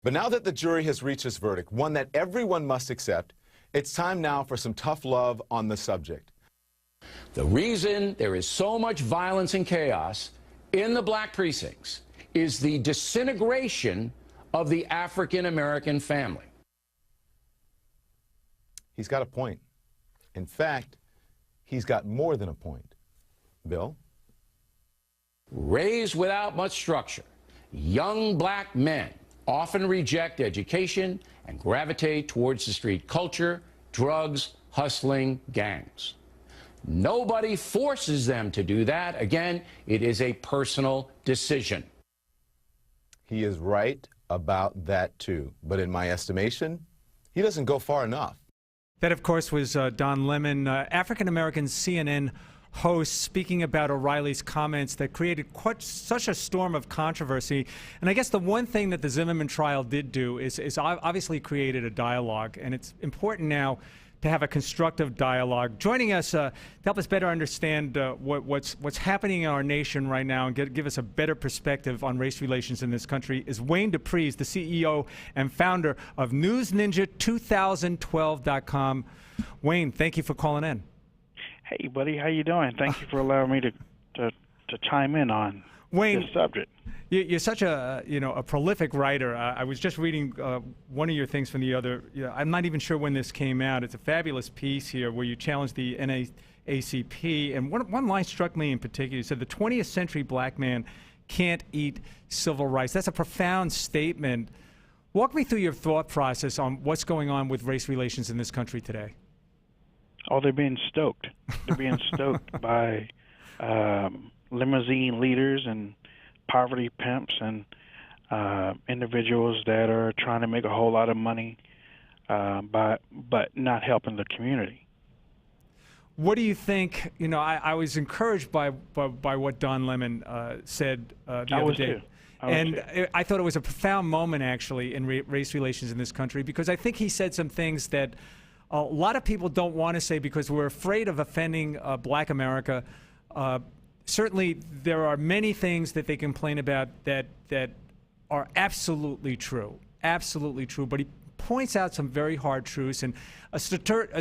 But now that the jury has reached its verdict, one that everyone must accept, it's time now for some tough love on the subject. The reason there is so much violence and chaos in the black precincts is the disintegration of the African-American family. He's got a point. In fact, he's got more than a point. Bill? Raised without much structure, young black men often reject education and gravitate towards the street culture, drugs, hustling, gangs. Nobody forces them to do that. Again, it is a personal decision. He is right about that too. But in my estimation, he doesn't go far enough. That, of course, was Don Lemon, African-American CNN host, speaking about O'Reilly's comments that created such a storm of controversy. And I guess the one thing that the Zimmerman trial did do is obviously created a dialogue, and it's important now to have a constructive dialogue. Joining us to help us better understand what's happening in our nation right now and give us a better perspective on race relations in this country is Wayne Dupree, the CEO and founder of NewsNinja2012.com. Wayne, thank you for calling in. Hey, buddy, how you doing? Thank you for allowing me to chime in on Wayne, this subject. You're such a prolific writer. I was just reading one of your things from the other. I'm not even sure when this came out. It's a fabulous piece here where you challenge the NAACP, and one line struck me in particular. You said the 20th century black man can't eat civil rights. That's a profound statement. Walk me through your thought process on what's going on with race relations in this country today. Oh, they're being stoked. They're being stoked by limousine leaders and poverty pimps and individuals that are trying to make a whole lot of money but not helping the community. What do you think? I was encouraged by what Don Lemon said the other day. I thought it was a profound moment, actually, in race relations in this country, because I think he said some things that a lot of people don't want to say because we're afraid of offending black America. Certainly, there are many things that they complain about that are absolutely true, but he points out some very hard truths. And a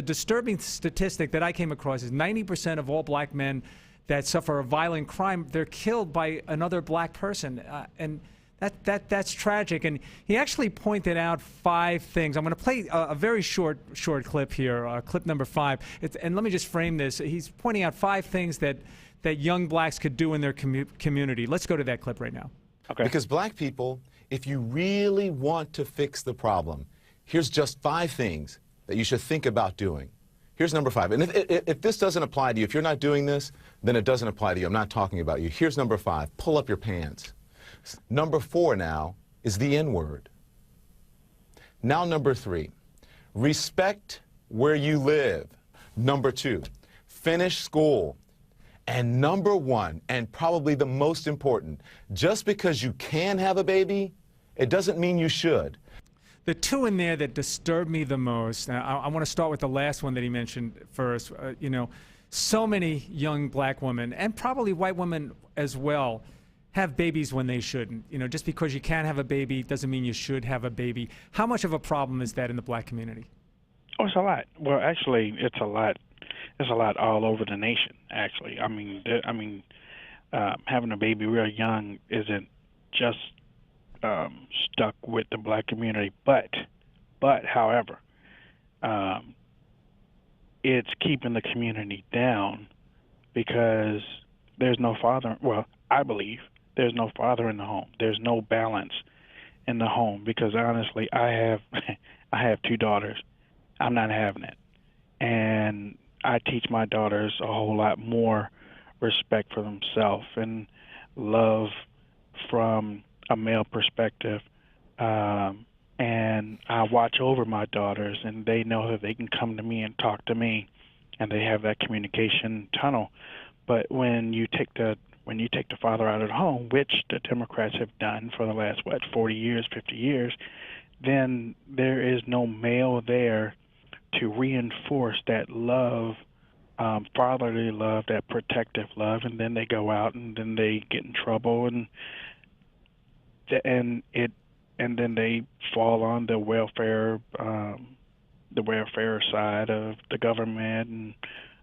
disturbing statistic that I came across is 90% of all black men that suffer a violent crime, they're killed by another black person, and that's tragic. And he actually pointed out 5 things. I'm going to play a very short clip here, clip number 5. And let me just frame this. He's pointing out 5 things that young blacks could do in their community. Let's go to that clip right now. Okay. Because black people, if you really want to fix the problem, here's just 5 things that you should think about doing. Here's number 5. And if this doesn't apply to you, if you're not doing this, then it doesn't apply to you. I'm not talking about you. Here's number 5. Pull up your pants. Number 4 now is the N-word. Now number 3, respect where you live. Number 2, finish school. And number 1, and probably the most important, just because you can have a baby, it doesn't mean you should. The 2 in there that disturb me the most, I want to start with the last one that he mentioned first. So many young black women, and probably white women as well, have babies when they shouldn't. Just because you can have a baby doesn't mean you should have a baby. How much of a problem is that in the black community? Oh, it's a lot. Well, actually, it's a lot. It's a lot all over the nation, actually. Having a baby real young isn't just stuck with the black community, but however, it's keeping the community down because there's no father. Well, I believe there's no father in the home. There's no balance in the home because honestly, I have 2 daughters. I'm not having it, and I teach my daughters a whole lot more respect for themselves and love from a male perspective. And I watch over my daughters, and they know that they can come to me and talk to me, and they have that communication tunnel. But when you take the father out of the home, which the Democrats have done for the last 40 years, 50 years, then there is no male there to reinforce that love, fatherly love, that protective love, and then they go out and then they get in trouble, and and then they fall on the welfare side of the government,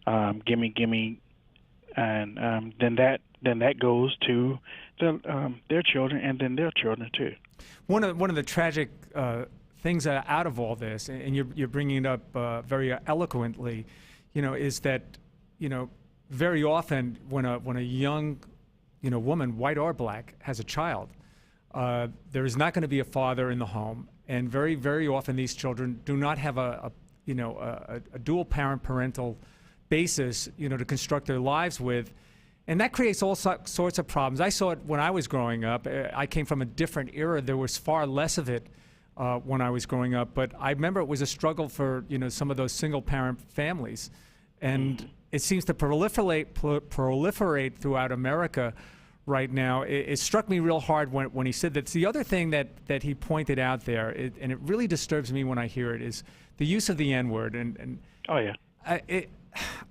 and gimme, and then that goes to their children, and then their children too. One of the tragic things out of all this, and you're bringing it up very eloquently, is that very often when a young woman, white or black, has a child, there is not going to be a father in the home, and very, very often these children do not have a dual parental basis, to construct their lives with, and that creates all sorts of problems. I saw it when I was growing up. I came from a different era. There was far less of it when I was growing up, but I remember it was a struggle for some of those single-parent families, and it seems to proliferate throughout America right now. It struck me real hard when he said that. The other thing that he pointed out there, and it really disturbs me when I hear it, is the use of the N-word. And oh yeah,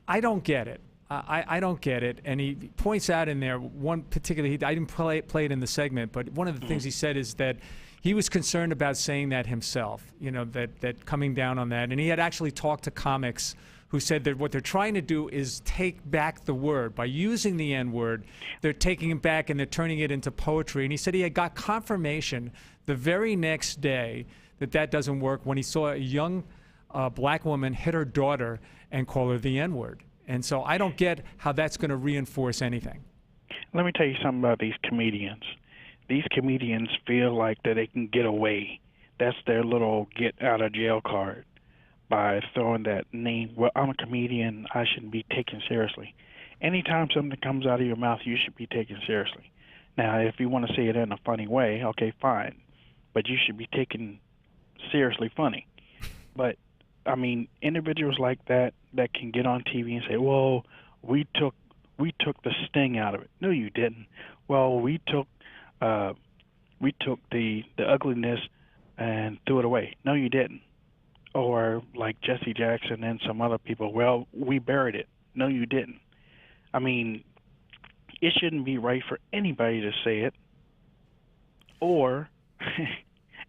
I don't get it. I don't get it. And he points out in there one particular. I didn't play it in the segment, but one of the things he said is that he was concerned about saying that himself. That coming down on that, and he had actually talked to comics who said that what they're trying to do is take back the word. By using the N-word, they're taking it back and they're turning it into poetry. And he said he had got confirmation the very next day that doesn't work when he saw a young black woman hit her daughter and call her the N-word. And so I don't get how that's going to reinforce anything. Let me tell you something about these comedians. These comedians feel like that they can get away. That's their little get-out-of-jail card, by throwing that name. Well, I'm a comedian, I shouldn't be taken seriously. Anytime something comes out of your mouth, you should be taken seriously. Now, if you want to say it in a funny way, okay, fine. But you should be taken seriously funny. But, I mean, individuals like that can get on TV and say, well, we took the sting out of it. No, you didn't. Well, we took the ugliness and threw it away. No, you didn't. Or like Jesse Jackson and some other people, well, we buried it. No, you didn't. I mean, it shouldn't be right for anybody to say it. Or,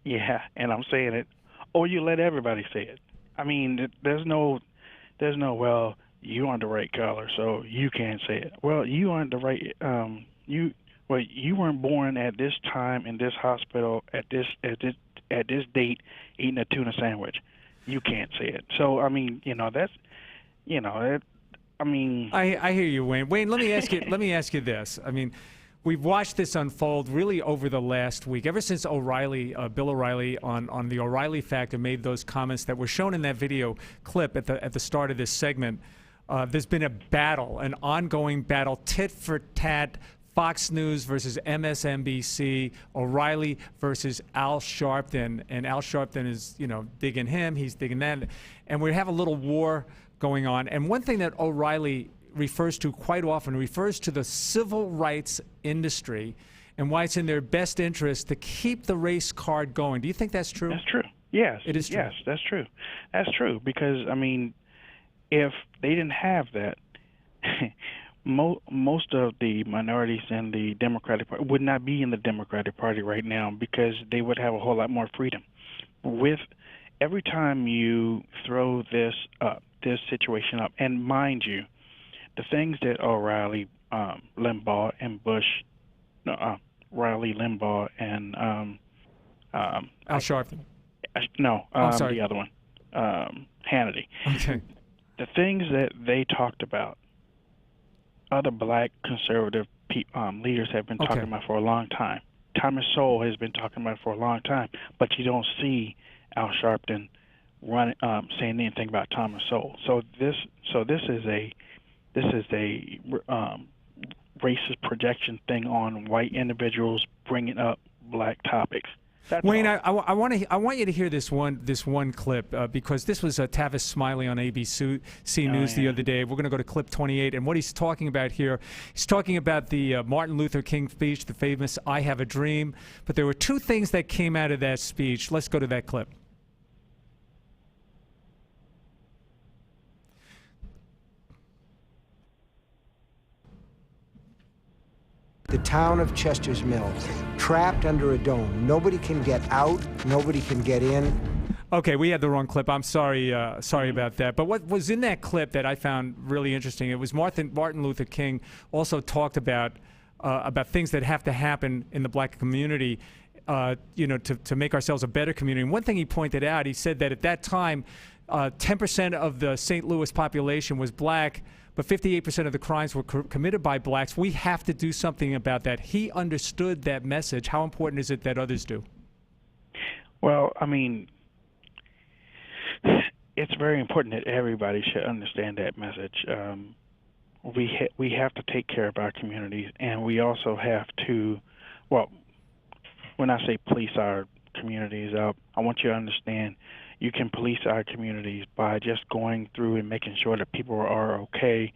yeah, and I'm saying it, or you let everybody say it. I mean, there's no, well, you aren't the right color, so you can't say it. Well, you aren't the right, you weren't born at this time in this hospital at this date eating a tuna sandwich. You can't say it. So I mean, that's, I mean. I hear you, Wayne. Wayne, let me ask you this. I mean, we've watched this unfold really over the last week. Ever since Bill O'Reilly on the O'Reilly Factor made those comments that were shown in that video clip at the start of this segment. There's been a battle, an ongoing battle, tit for tat. Fox News versus MSNBC, O'Reilly versus Al Sharpton, and Al Sharpton is, digging him, he's digging that, and we have a little war going on. And one thing that O'Reilly refers to quite often refers to the civil rights industry and why it's in their best interest to keep the race card going. Do you think that's true? That's true. Yes. It is true. Yes, that's true. That's true, because, I mean, if they didn't have that, most of the minorities in the Democratic Party would not be in the Democratic Party right now, because they would have a whole lot more freedom. With every time you throw this situation up, and mind you, the things that O'Reilly, Limbaugh, and Riley Limbaugh and Al Sharpton. No, I'm sorry. The other one, Hannity. Okay. The things that they talked about, other black conservative leaders have been talking about for a long time. Thomas Sowell has been talking about it for a long time, but you don't see Al Sharpton saying anything about Thomas Sowell. So this is a racist projection thing on white individuals bringing up black topics. That's Wayne, I want you to hear this one clip because this was Tavis Smiley on ABC News the other day. We're going to go to clip 28, and what he's talking about here, he's talking about the Martin Luther King speech, the famous "I Have a Dream." But there were two things that came out of that speech. Let's go to that clip. the town of Chester's Mills, trapped under a dome. Nobody can get out, nobody can get in. Okay, we had the wrong clip. I'm sorry, sorry about that. But what was in that clip that I found really interesting, it was Martin Luther King also talked about things that have to happen in the black community, you know, to make ourselves a better community. And one thing he pointed out, he said that at that time, 10% of the St. Louis population was black, but 58% of the crimes were committed by blacks. We have to do something about that. He understood that message. How important is it that others do? Well, I mean, it's very important that everybody should understand that message. We have to take care of our communities, and we also have to, well, when I say police our communities, I want you to understand you can police our communities by just going through and making sure that people are okay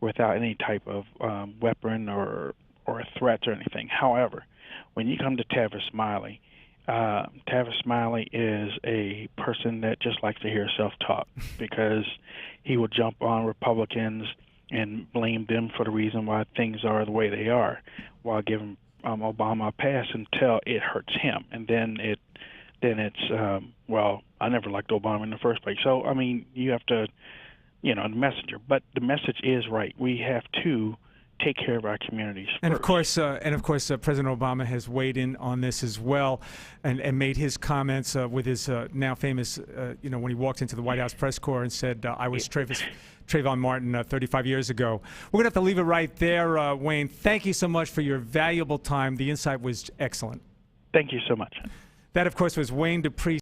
without any type of weapon or threats or anything. However, when you come to Tavis Smiley is a person that just likes to hear self-talk because he will jump on Republicans and blame them for the reason why things are the way they are, while giving Obama a pass until it hurts him, and then it's well, I never liked Obama in the first place. So I mean, you have to, you know, the messenger. But the message is right. We have to take care of our communities first. And of course, President Obama has weighed in on this as well, and made his comments with his now famous, you know, when he walked into the White House press corps and said, "I was Trayvon Martin 35 years ago." We're gonna have to leave it right there, Wayne. Thank you so much for your valuable time. The insight was excellent. Thank you so much. That, of course, was Wayne Dupree.